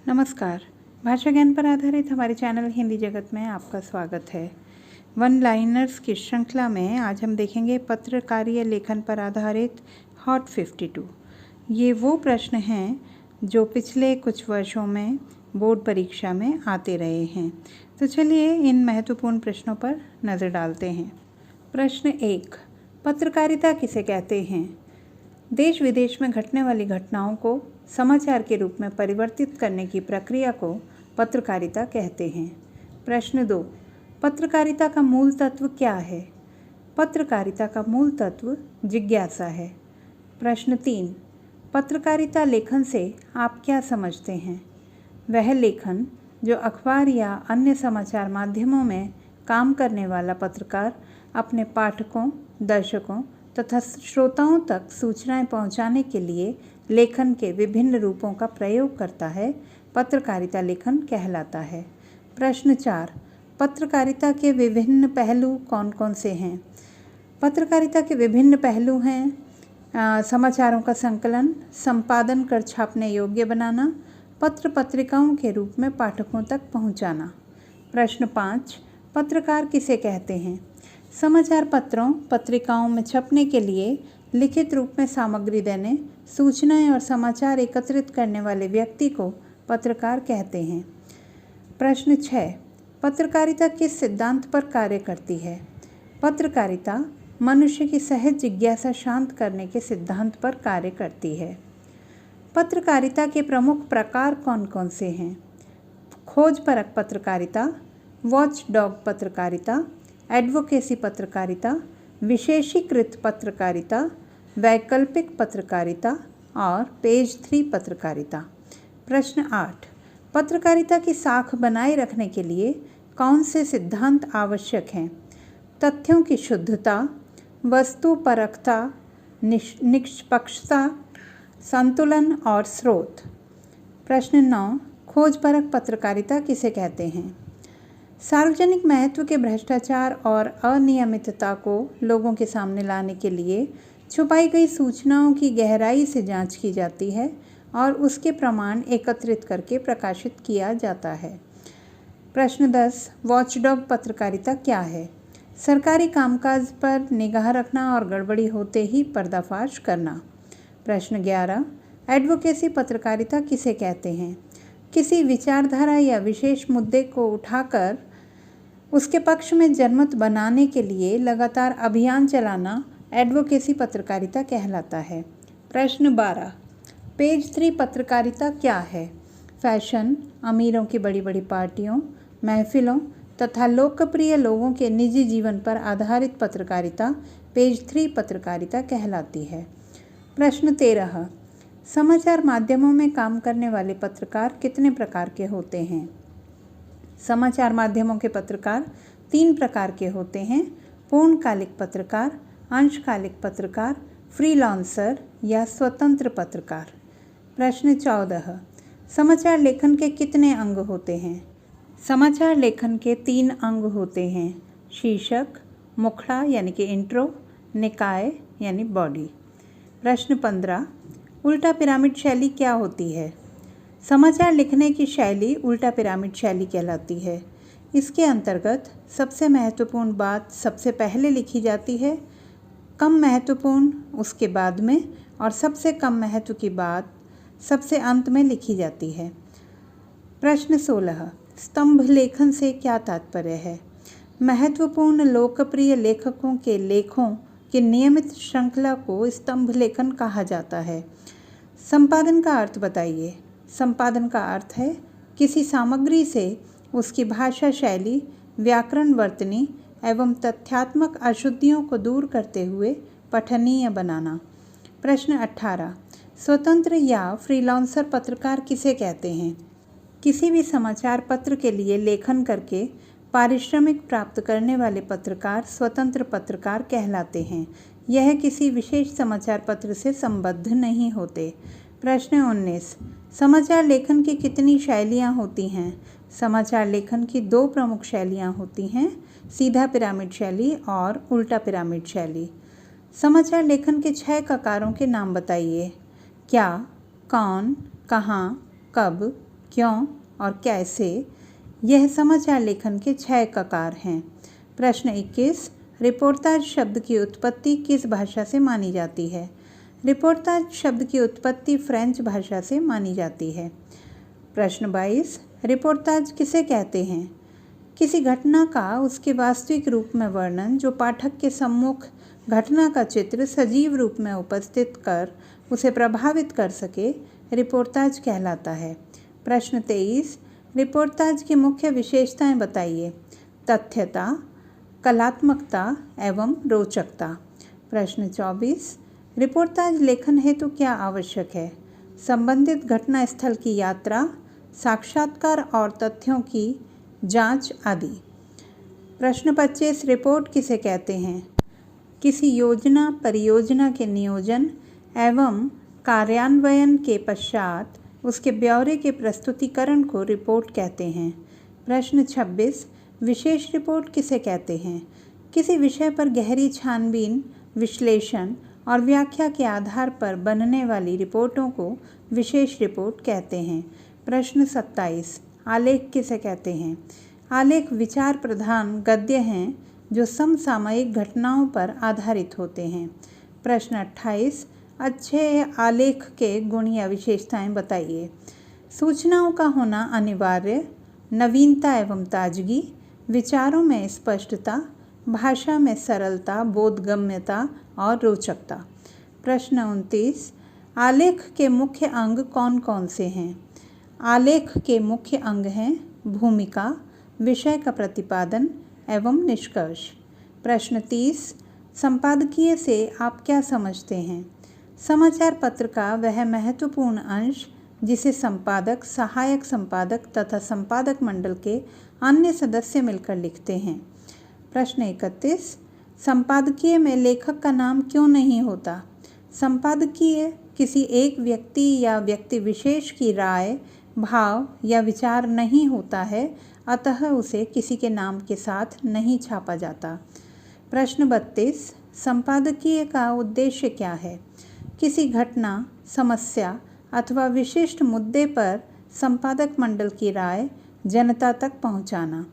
नमस्कार। भाषा ज्ञान पर आधारित हमारे चैनल हिंदी जगत में आपका स्वागत है। वन लाइनर्स की श्रृंखला में आज हम देखेंगे पत्रकारीय लेखन पर आधारित हॉट 52। ये वो प्रश्न हैं जो पिछले कुछ वर्षों में बोर्ड परीक्षा में आते रहे हैं। तो चलिए इन महत्वपूर्ण प्रश्नों पर नज़र डालते हैं। प्रश्न 1, पत्रकारिता किसे कहते हैं? देश विदेश में घटने वाली घटनाओं को समाचार के रूप में परिवर्तित करने की प्रक्रिया को पत्रकारिता कहते हैं। प्रश्न 2, पत्रकारिता का मूल तत्व क्या है? पत्रकारिता का मूल तत्व जिज्ञासा है। प्रश्न 3, पत्रकारिता लेखन से आप क्या समझते हैं? वह लेखन जो अखबार या अन्य समाचार माध्यमों में काम करने वाला पत्रकार अपने पाठकों, दर्शकों तथा श्रोताओं तक सूचनाएं पहुंचाने के लिए लेखन के विभिन्न रूपों का प्रयोग करता है, पत्रकारिता लेखन कहलाता है। प्रश्न 4, पत्रकारिता के विभिन्न पहलू कौन कौन से हैं? पत्रकारिता के विभिन्न पहलू हैं समाचारों का संकलन, संपादन कर छापने योग्य बनाना, पत्र पत्रिकाओं के रूप में पाठकों तक पहुंचाना। प्रश्न 5, पत्रकार किसे कहते हैं? समाचार पत्रों, पत्रिकाओं में छपने के लिए लिखित रूप में सामग्री देने, सूचनाएं और समाचार एकत्रित करने वाले व्यक्ति को पत्रकार कहते हैं। प्रश्न 6, पत्रकारिता किस सिद्धांत पर कार्य करती है? पत्रकारिता मनुष्य की सहज जिज्ञासा शांत करने के सिद्धांत पर कार्य करती है। पत्रकारिता के प्रमुख प्रकार कौन कौन से हैं? खोजपरक पत्रकारिता, वॉच डॉग पत्रकारिता, एडवोकेसी पत्रकारिता, विशेषीकृत पत्रकारिता, वैकल्पिक पत्रकारिता और पेज 3 पत्रकारिता। प्रश्न 8, पत्रकारिता की साख बनाए रखने के लिए कौन से सिद्धांत आवश्यक हैं? तथ्यों की शुद्धता, वस्तुपरकता, निष्पक्षता, संतुलन और स्रोत। प्रश्न 9, खोजपरक पत्रकारिता किसे कहते हैं? सार्वजनिक महत्व के भ्रष्टाचार और अनियमितता को लोगों के सामने लाने के लिए छुपाई गई सूचनाओं की गहराई से जांच की जाती है और उसके प्रमाण एकत्रित करके प्रकाशित किया जाता है। प्रश्न 10, वॉचडॉग पत्रकारिता क्या है? सरकारी कामकाज पर निगाह रखना और गड़बड़ी होते ही पर्दाफाश करना। प्रश्न 11, एडवोकेसी पत्रकारिता किसे कहते हैं? किसी विचारधारा या विशेष मुद्दे को उठाकर उसके पक्ष में जनमत बनाने के लिए लगातार अभियान चलाना एडवोकेसी पत्रकारिता कहलाता है। प्रश्न 12, पेज 3 पत्रकारिता क्या है? फैशन, अमीरों की बड़ी बड़ी पार्टियों, महफिलों तथा लोकप्रिय लोगों के निजी जीवन पर आधारित पत्रकारिता पेज 3 पत्रकारिता कहलाती है। प्रश्न 13, समाचार माध्यमों में काम करने वाले पत्रकार कितने प्रकार के होते हैं? समाचार माध्यमों के पत्रकार 3 प्रकार के होते हैं: पूर्णकालिक पत्रकार, अंशकालिक पत्रकार, फ्रीलांसर या स्वतंत्र पत्रकार। प्रश्न 14, समाचार लेखन के कितने अंग होते हैं? समाचार लेखन के 3 अंग होते हैं: शीर्षक, मुखड़ा यानी कि इंट्रो, निकाय यानी बॉडी। प्रश्न 15, उल्टा पिरामिड शैली क्या होती है? समाचार लिखने की शैली उल्टा पिरामिड शैली कहलाती है। इसके अंतर्गत सबसे महत्वपूर्ण बात सबसे पहले लिखी जाती है, कम महत्वपूर्ण उसके बाद में और सबसे कम महत्व की बात सबसे अंत में लिखी जाती है। प्रश्न 16, स्तंभ लेखन से क्या तात्पर्य है? महत्वपूर्ण लोकप्रिय लेखकों के लेखों की नियमित श्रृंखला को स्तंभ लेखन कहा जाता है। संपादन का अर्थ बताइए। संपादन का अर्थ है किसी सामग्री से उसकी भाषा शैली, व्याकरण वर्तनी एवं तथ्यात्मक अशुद्धियों को दूर करते हुए पठनीय बनाना। प्रश्न 18, स्वतंत्र या फ्रीलांसर पत्रकार किसे कहते हैं? किसी भी समाचार पत्र के लिए लेखन करके पारिश्रमिक प्राप्त करने वाले पत्रकार स्वतंत्र पत्रकार कहलाते हैं। यह किसी विशेष समाचार पत्र से संबद्ध नहीं होते। प्रश्न 19, समाचार लेखन की कितनी शैलियाँ होती हैं? समाचार लेखन की 2 प्रमुख शैलियाँ होती हैं, सीधा पिरामिड शैली और उल्टा पिरामिड शैली। समाचार लेखन के 6 ककारों के नाम बताइए। क्या, कौन, कहाँ, कब, क्यों और कैसे, यह समाचार लेखन के 6 ककार हैं। प्रश्न 21, रिपोर्ताज शब्द की उत्पत्ति किस भाषा से मानी जाती है? रिपोर्ताज शब्द की उत्पत्ति फ्रेंच भाषा से मानी जाती है। प्रश्न 22, रिपोर्ताज किसे कहते हैं? किसी घटना का उसके वास्तविक रूप में वर्णन जो पाठक के सम्मुख घटना का चित्र सजीव रूप में उपस्थित कर उसे प्रभावित कर सके, रिपोर्ताज कहलाता है। प्रश्न 23, रिपोर्ताज की मुख्य विशेषताएं बताइए। तथ्यता, कलात्मकता एवं रोचकता। प्रश्न 24, रिपोर्ताज लेखन हेतु क्या आवश्यक है? संबंधित घटना स्थल की यात्रा, साक्षात्कार और तथ्यों की जांच आदि। प्रश्न 25, रिपोर्ट किसे कहते हैं? किसी योजना परियोजना के नियोजन एवं कार्यान्वयन के पश्चात उसके ब्यौरे के प्रस्तुतिकरण को रिपोर्ट कहते हैं। प्रश्न 26, विशेष रिपोर्ट किसे कहते हैं? किसी विषय पर गहरी छानबीन, विश्लेषण और व्याख्या के आधार पर बनने वाली रिपोर्टों को विशेष रिपोर्ट कहते हैं। प्रश्न 27, आलेख किसे कहते हैं? आलेख विचार प्रधान गद्य हैं जो समसामयिक घटनाओं पर आधारित होते हैं। प्रश्न 28, अच्छे आलेख के गुण या विशेषताएं बताइए। सूचनाओं का होना अनिवार्य, नवीनता एवं ताजगी, विचारों में स्पष्टता, भाषा में सरलता, बोधगम्यता और रोचकता। प्रश्न 29, आलेख के मुख्य अंग कौन कौन से हैं? आलेख के मुख्य अंग हैं भूमिका, विषय का प्रतिपादन एवं निष्कर्ष। प्रश्न 30, संपादकीय से आप क्या समझते हैं? समाचार पत्र का वह महत्वपूर्ण अंश जिसे संपादक, सहायक संपादक तथा संपादक मंडल के अन्य सदस्य मिलकर लिखते हैं। प्रश्न 31, संपादकीय में लेखक का नाम क्यों नहीं होता? संपादकीय किसी एक व्यक्ति या व्यक्ति विशेष की राय, भाव या विचार नहीं होता है, अतः उसे किसी के नाम के साथ नहीं छापा जाता। प्रश्न 32, संपादकीय का उद्देश्य क्या है? किसी घटना, समस्या अथवा विशिष्ट मुद्दे पर संपादक मंडल की राय जनता तक पहुंचाना।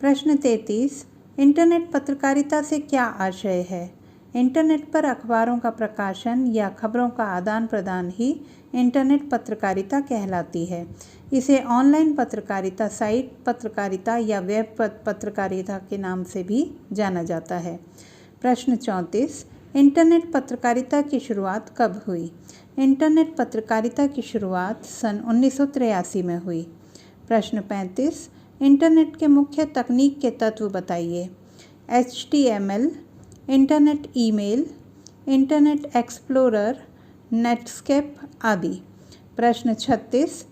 प्रश्न 33, इंटरनेट पत्रकारिता से क्या आशय है? इंटरनेट पर अखबारों का प्रकाशन या खबरों का आदान प्रदान ही इंटरनेट पत्रकारिता कहलाती है। इसे ऑनलाइन पत्रकारिता, साइट पत्रकारिता या वेब पत्रकारिता के नाम से भी जाना जाता है। प्रश्न 34, इंटरनेट पत्रकारिता की शुरुआत कब हुई? इंटरनेट पत्रकारिता की शुरुआत सन 1983 में हुई। प्रश्न 35, इंटरनेट के मुख्य तकनीक के तत्व बताइए। HTML, internet email, internet explorer, Netscape आदि। प्रश्न 36,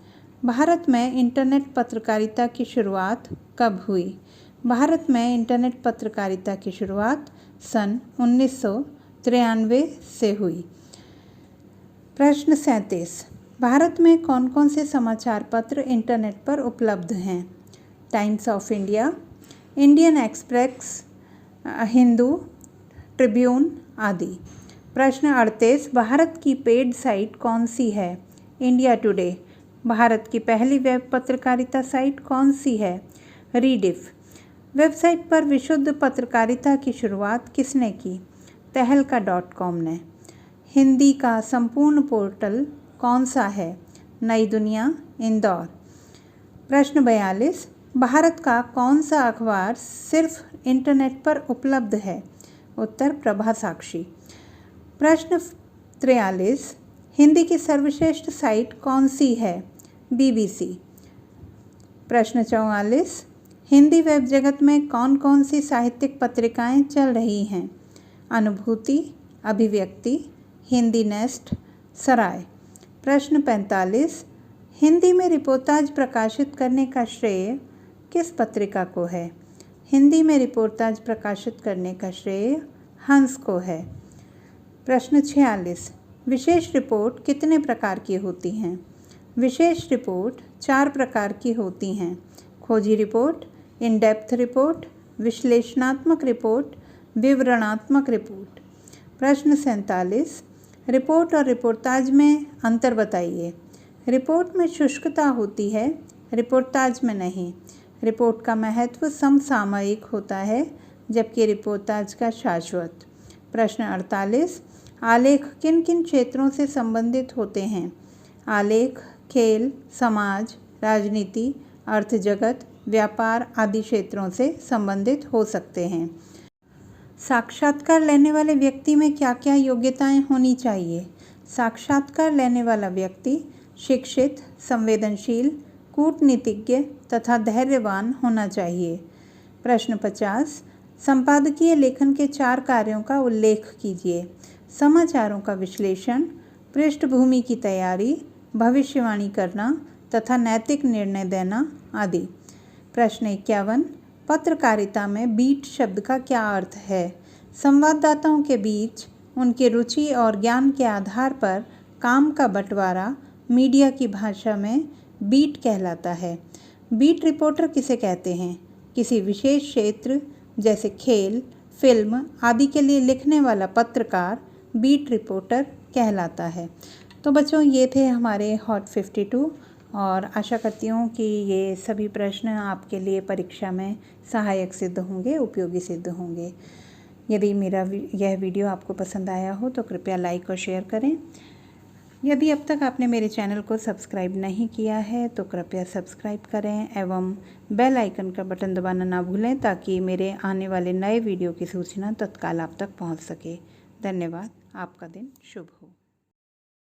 भारत में इंटरनेट पत्रकारिता की शुरुआत कब हुई? भारत में इंटरनेट पत्रकारिता की शुरुआत सन 1993 से हुई। प्रश्न 37, भारत में कौन कौन से समाचार पत्र इंटरनेट पर उपलब्ध हैं? Times of India, Indian express, Hindu, Tribune आदि। प्रश्न 38, भारत की पेड साइट कौन सी है? India today. भारत की पहली वेब पत्रकारिता साइट कौन सी है? रीडिफ। वेबसाइट पर विशुद्ध पत्रकारिता की शुरुआत किसने की? तहलका.com ने। हिंदी का संपूर्ण पोर्टल कौन सा है? नई दुनिया, इंदौर। प्रश्न 42, भारत का कौन सा अखबार सिर्फ इंटरनेट पर उपलब्ध है? उत्तर प्रभा साक्षी। प्रश्न 43, हिंदी की सर्वश्रेष्ठ साइट कौन सी है? BBC। प्रश्न 44, हिंदी वेब जगत में कौन कौन सी साहित्यिक पत्रिकाएं चल रही हैं? अनुभूति, अभिव्यक्ति, हिंदी नेस्ट, सराय। प्रश्न 45, हिंदी में रिपोर्ताज प्रकाशित करने का श्रेय किस पत्रिका को है? हिंदी में रिपोर्ताज प्रकाशित करने का श्रेय हंस को है। प्रश्न 46, विशेष रिपोर्ट कितने प्रकार की होती हैं? विशेष रिपोर्ट 4 प्रकार की होती हैं। खोजी रिपोर्ट, इन डेप्थ रिपोर्ट, विश्लेषणात्मक रिपोर्ट, विवरणात्मक रिपोर्ट। प्रश्न 47, रिपोर्ट और रिपोर्ताज में अंतर बताइए। रिपोर्ट में शुष्कता होती है, रिपोर्टाज में नहीं। रिपोर्ट का महत्व समसामयिक होता है, जबकि रिपोर्टाज का शाश्वत। प्रश्न 48, आलेख किन किन क्षेत्रों से संबंधित होते हैं? आलेख खेल, समाज, राजनीति, अर्थ जगत, व्यापार आदि क्षेत्रों से संबंधित हो सकते हैं। साक्षात्कार लेने वाले व्यक्ति में क्या क्या योग्यताएं होनी चाहिए? साक्षात्कार लेने वाला व्यक्ति शिक्षित, संवेदनशील, कूटनीतिज्ञ तथा धैर्यवान होना चाहिए। प्रश्न 50, संपादकीय लेखन के 4 कार्यों का उल्लेख कीजिए। समाचारों का विश्लेषण, पृष्ठभूमि की तैयारी, भविष्यवाणी करना तथा नैतिक निर्णय देना आदि। प्रश्न 51, पत्रकारिता में बीट शब्द का क्या अर्थ है? संवाददाताओं के बीच उनकी रुचि और ज्ञान के आधार पर काम का बंटवारा मीडिया की भाषा में बीट कहलाता है। बीट रिपोर्टर किसे कहते हैं? किसी विशेष क्षेत्र जैसे खेल, फिल्म आदि के लिए लिखने वाला पत्रकार बीट रिपोर्टर कहलाता है। तो बच्चों, ये थे हमारे हॉट 52 और आशा करती हूँ कि ये सभी प्रश्न आपके लिए परीक्षा में सहायक सिद्ध होंगे, उपयोगी सिद्ध होंगे। यदि मेरा यह वीडियो आपको पसंद आया हो तो कृपया लाइक और शेयर करें। यदि अब तक आपने मेरे चैनल को सब्सक्राइब नहीं किया है तो कृपया सब्सक्राइब करें एवं बेल आइकन का बटन दबाना ना भूलें, ताकि मेरे आने वाले नए वीडियो की सूचना तत्काल आप तक पहुंच सके। धन्यवाद। आपका दिन शुभ हो।